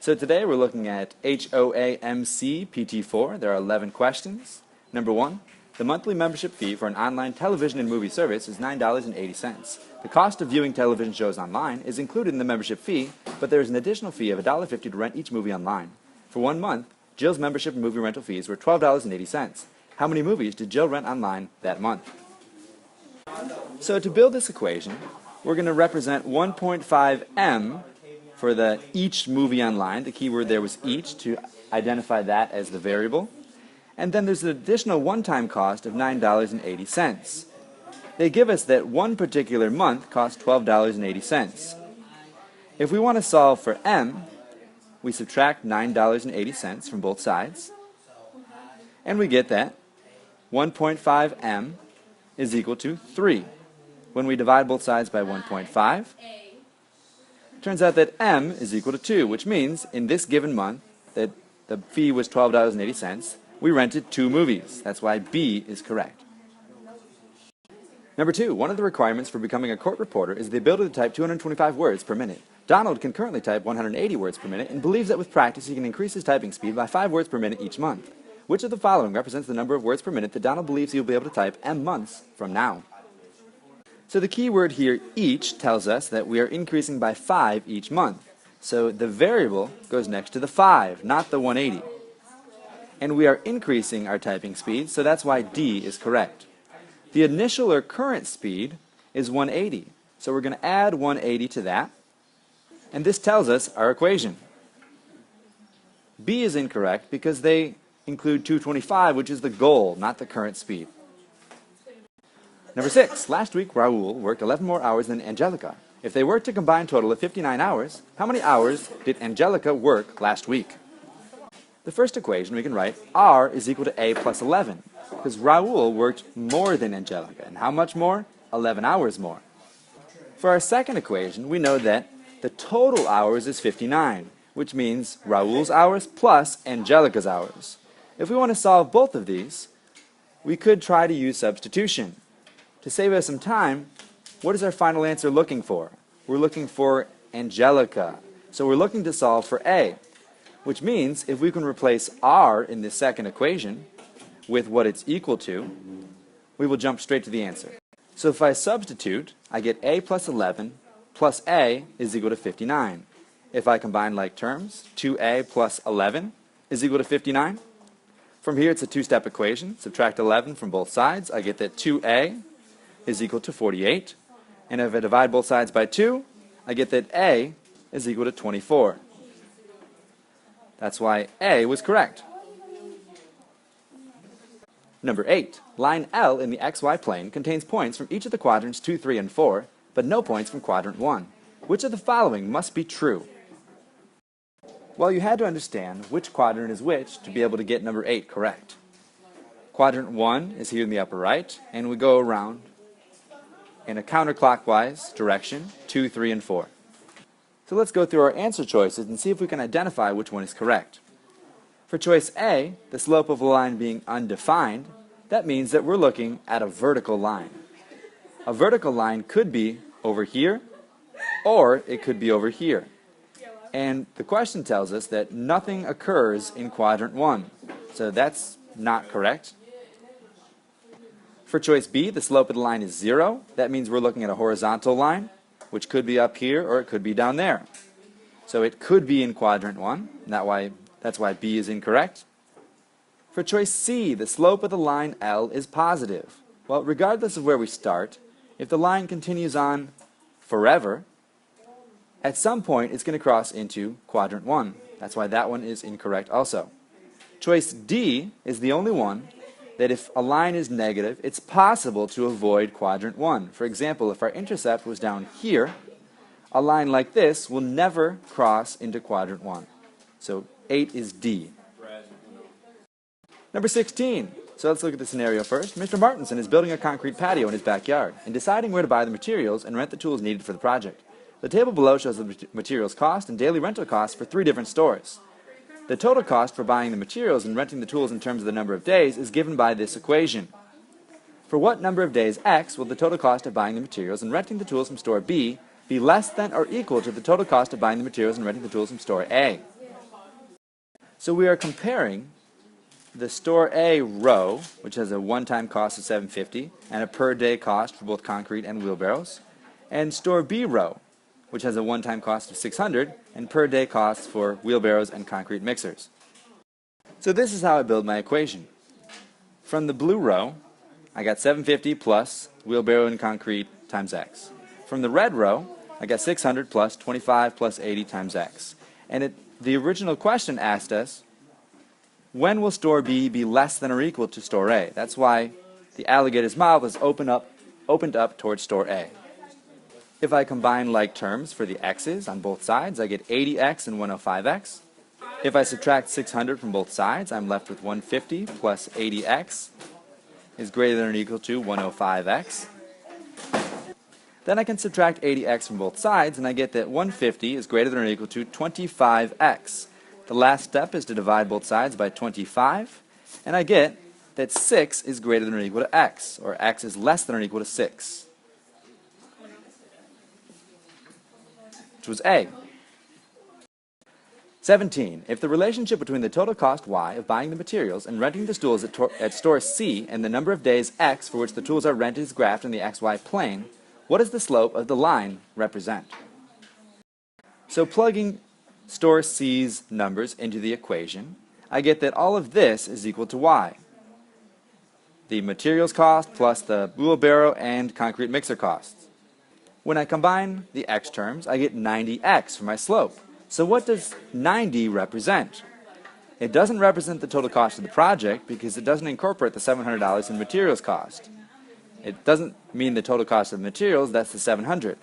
So today we're looking at HOAMC PT4. There are 11 questions. Number 1, the monthly membership fee for an online television and movie service is $9.80. The cost of viewing television shows online is included in the membership fee, but there is an additional fee of $1.50 to rent each movie online. For 1 month, Jill's membership and movie rental fees were $12.80. How many movies did Jill rent online that month? So to build this equation, we're going to represent 1.5m for the each movie online. The keyword there was each to identify that as the variable. And then there's an additional one-time cost of $9.80. They give us that one particular month cost $12.80. If we want to solve for m, we subtract $9.80 from both sides, and we get that 1.5m is equal to 3. When we divide both sides by 1.5, it turns out that m is equal to 2, which means in this given month that the fee was $12.80, we rented 2 movies. That's why B is correct. Number 2, one of the requirements for becoming a court reporter is the ability to type 225 words per minute. Donald can currently type 180 words per minute and believes that with practice he can increase his typing speed by 5 words per minute each month. Which of the following represents the number of words per minute that Donald believes he will be able to type m months from now? So the key word here, each, tells us that we are increasing by 5 each month. So the variable goes next to the 5, not the 180. And we are increasing our typing speed, so that's why D is correct. The initial or current speed is 180. So we're going to add 180 to that. And this tells us our equation. B is incorrect because they include 225, which is the goal, not the current speed. Number 6, last week Raul worked 11 more hours than Angelica. If they worked a combined total of 59 hours, how many hours did Angelica work last week? The first equation we can write R is equal to A plus 11, because Raul worked more than Angelica. And how much more? 11 hours more. For our second equation, we know that the total hours is 59, which means Raul's hours plus Angelica's hours. If we want to solve both of these, we could try to use substitution. To save us some time, what is our final answer looking for? We're looking for Angelica. So we're looking to solve for A, which means if we can replace R in this second equation with what it's equal to, we will jump straight to the answer. So if I substitute, I get A plus 11 plus A is equal to 59. If I combine like terms, 2A plus 11 is equal to 59. From here it's a two-step equation. Subtract 11 from both sides. I get that 2A is equal to 48. And if I divide both sides by 2, I get that A is equal to 24. That's why A was correct. Number 8. Line L in the XY plane contains points from each of the quadrants 2, 3, and 4, but no points from quadrant 1. Which of the following must be true? Well, you had to understand which quadrant is which to be able to get number 8 correct. Quadrant 1 is here in the upper right, and we go around in a counterclockwise direction, 2, 3, and 4. So let's go through our answer choices and see if we can identify which one is correct. For choice A, the slope of a line being undefined, that means that we're looking at a vertical line. A vertical line could be over here, or it could be over here. And the question tells us that nothing occurs in quadrant 1. So that's not correct. For choice B, the slope of the line is 0. That means we're looking at a horizontal line, which could be up here or it could be down there. So it could be in quadrant 1. That's why B is incorrect. For choice C, the slope of the line L is positive. Well, regardless of where we start, if the line continues on forever, at some point it's going to cross into quadrant 1. That's why that one is incorrect also. Choice D is the only one that if a line is negative, it's possible to avoid quadrant 1. For example, if our intercept was down here, a line like this will never cross into quadrant 1. So 8 is D. Number 16. So let's look at the scenario first. Mr. Martinson is building a concrete patio in his backyard and deciding where to buy the materials and rent the tools needed for the project. The table below shows the materials cost and daily rental costs for 3 different stores. The total cost for buying the materials and renting the tools in terms of the number of days is given by this equation. For what number of days X will the total cost of buying the materials and renting the tools from store B be less than or equal to the total cost of buying the materials and renting the tools from store A? So we are comparing the store A row, which has a one-time cost of $7.50 and a per-day cost for both concrete and wheelbarrows, and store B row, which has a one-time cost of $600 and per-day costs for wheelbarrows and concrete mixers. So this is how I build my equation. From the blue row, I got $7.50 plus wheelbarrow and concrete times X. From the red row, I got $600 plus 25 plus 80 times X. And the original question asked us, when will store B be less than or equal to store A? That's why the alligator's mouth is opened up towards store A. If I combine like terms for the x's on both sides, I get 80x and 105x. If I subtract 600 from both sides, I'm left with 150 plus 80x is greater than or equal to 105x. Then I can subtract 80x from both sides, and I get that 150 is greater than or equal to 25x. The last step is to divide both sides by 25, and I get that 6 is greater than or equal to x, or x is less than or equal to 6, which was A. 17. If the relationship between the total cost y of buying the materials and renting the tools at store C and the number of days x for which the tools are rented is graphed in the xy plane, what does the slope of the line represent? So plugging store C's numbers into the equation, I get that all of this is equal to y. The materials cost plus the wheelbarrow and concrete mixer costs. When I combine the x terms, I get 90x for my slope. So what does 90 represent? It doesn't represent the total cost of the project because it doesn't incorporate the $700 in materials cost. It doesn't mean the total cost of the materials, that's the $700.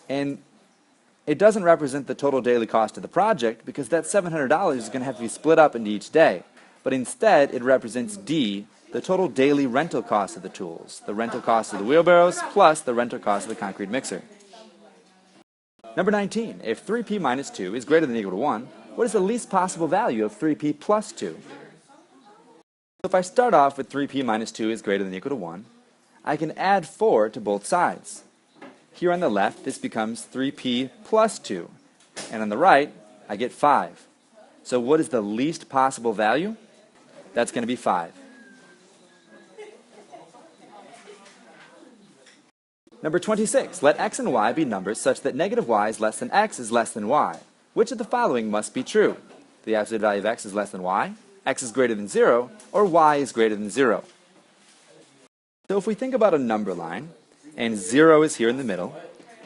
And it doesn't represent the total daily cost of the project because that $700 is going to have to be split up into each day. But instead, it represents D, the total daily rental cost of the tools, the rental cost of the wheelbarrows plus the rental cost of the concrete mixer. Number 19, if 3p minus 2 is greater than or equal to 1, what is the least possible value of 3p plus 2? So if I start off with 3p minus 2 is greater than or equal to 1, I can add 4 to both sides. Here on the left, this becomes 3p plus 2, and on the right, I get 5. So what is the least possible value? That's going to be 5. Number 26, let x and y be numbers such that negative y is less than x is less than y. Which of the following must be true? The absolute value of x is less than y, x is greater than 0, or y is greater than 0. So if we think about a number line, and 0 is here in the middle,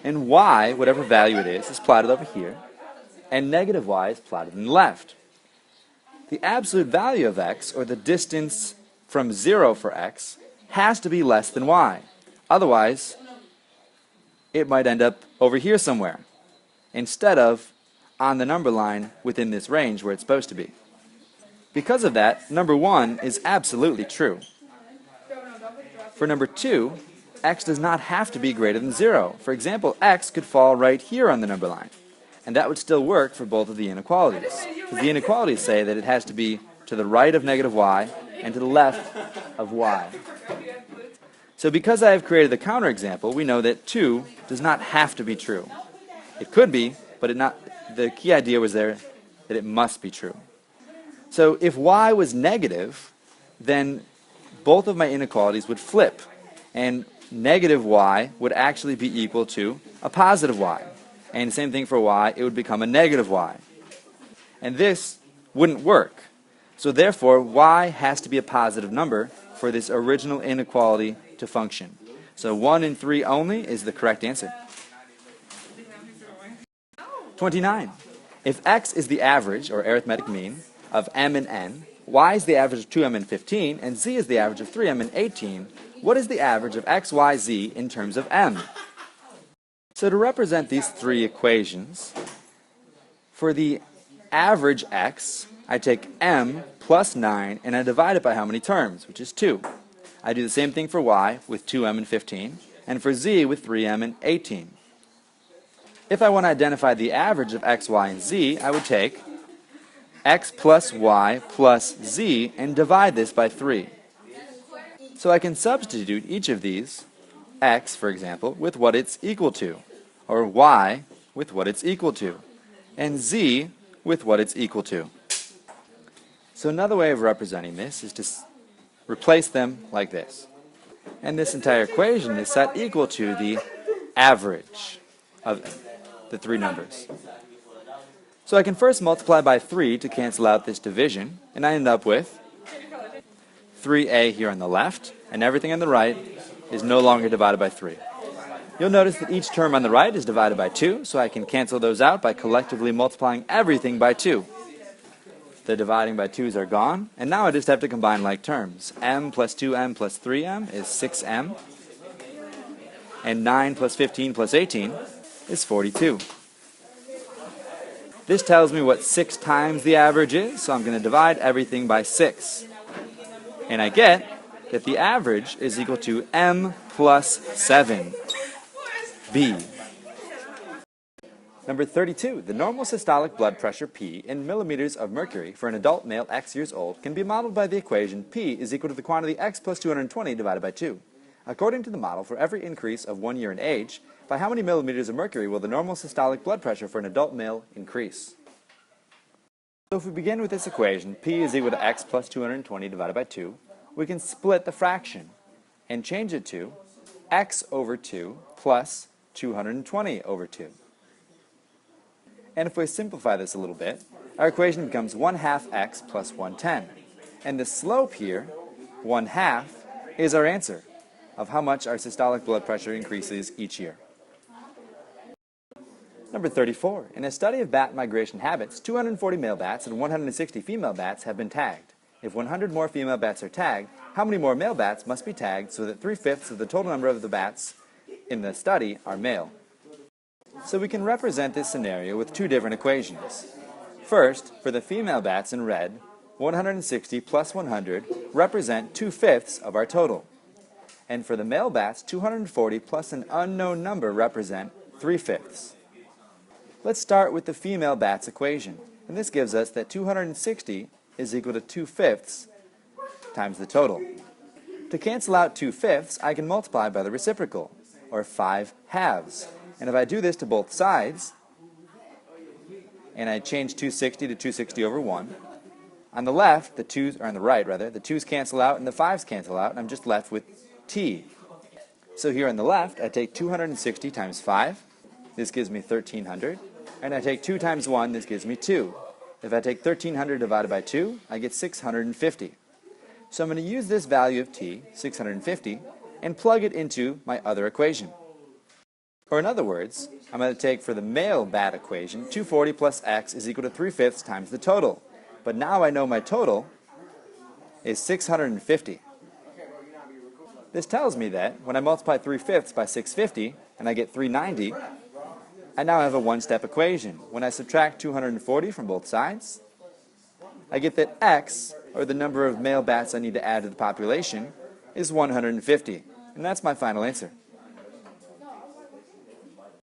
and y, whatever value it is plotted over here, and negative y is plotted on the left. The absolute value of x, or the distance from 0 for x, has to be less than y. Otherwise, it might end up over here somewhere, instead of on the number line within this range where it's supposed to be. Because of that, number 1 is absolutely true. For number 2, x does not have to be greater than 0. For example, x could fall right here on the number line, and that would still work for both of the inequalities. Because the inequalities say that it has to be to the right of negative y and to the left of y. So because I have created the counterexample, we know that 2 does not have to be true. It could be, but the key idea was there that it must be true. So if y was negative, then both of my inequalities would flip, and negative y would actually be equal to a positive y. And same thing for y, it would become a negative y. And this wouldn't work. So therefore, y has to be a positive number for this original inequality to function. So 1 and 3 only is the correct answer. 29. If x is the average, or arithmetic mean, of m and n, y is the average of 2m and 15, and z is the average of 3m and 18, what is the average of x, y, z in terms of m? So to represent these three equations, for the average x, I take m plus 9, and I divide it by how many terms, which is 2. I do the same thing for y with 2m and 15, and for z with 3m and 18. If I want to identify the average of x, y, and z, I would take x plus y plus z and divide this by 3. So I can substitute each of these, x, for example, with what it's equal to, or y with what it's equal to, and z with what it's equal to. So another way of representing this is to replace them like this. And this entire equation is set equal to the average of the three numbers. So I can first multiply by 3 to cancel out this division, and I end up with 3a here on the left, and everything on the right is no longer divided by 3. You'll notice that each term on the right is divided by 2, so I can cancel those out by collectively multiplying everything by 2. The dividing by 2's are gone, and now I just have to combine like terms. M plus 2m plus 3m is 6m, and 9 plus 15 plus 18 is 42. This tells me what 6 times the average is, so I'm going to divide everything by 6. And I get that the average is equal to m plus 7, B. Number 32. The normal systolic blood pressure P in millimeters of mercury for an adult male X years old can be modeled by the equation P is equal to the quantity X plus 220 divided by 2. According to the model, for every increase of 1 year in age, by how many millimeters of mercury will the normal systolic blood pressure for an adult male increase? So if we begin with this equation, P is equal to X plus 220 divided by 2, we can split the fraction and change it to X over 2 plus 220 over 2. And if we simplify this a little bit, our equation becomes 1/2 X plus 110. And the slope here, 1/2, is our answer of how much our systolic blood pressure increases each year. Number 34. In a study of bat migration habits, 240 male bats and 160 female bats have been tagged. If 100 more female bats are tagged, how many more male bats must be tagged so that 3/5 of the total number of the bats in the study are male? So we can represent this scenario with two different equations. First, for the female bats in red, 160 plus 100 represent 2/5 of our total. And for the male bats, 240 plus an unknown number represent 3/5. Let's start with the female bats equation. And this gives us that 260 is equal to 2/5 times the total. To cancel out 2/5, I can multiply by the reciprocal, or 5/2. And if I do this to both sides, and I change 260 to 260 over 1, on the left, the 2's, or on the right rather, the 2's cancel out and the 5's cancel out, and I'm just left with t. So here on the left, I take 260 times 5, this gives me 1300, and I take 2 times 1, this gives me 2. If I take 1300 divided by 2, I get 650. So I'm going to use this value of t, 650, and plug it into my other equation. Or in other words, I'm going to take for the male bat equation, 240 plus x is equal to 3/5 times the total. But now I know my total is 650. This tells me that when I multiply 3/5 by 650, and I get 390, I now have a one-step equation. When I subtract 240 from both sides, I get that x, or the number of male bats I need to add to the population, is 150. And that's my final answer.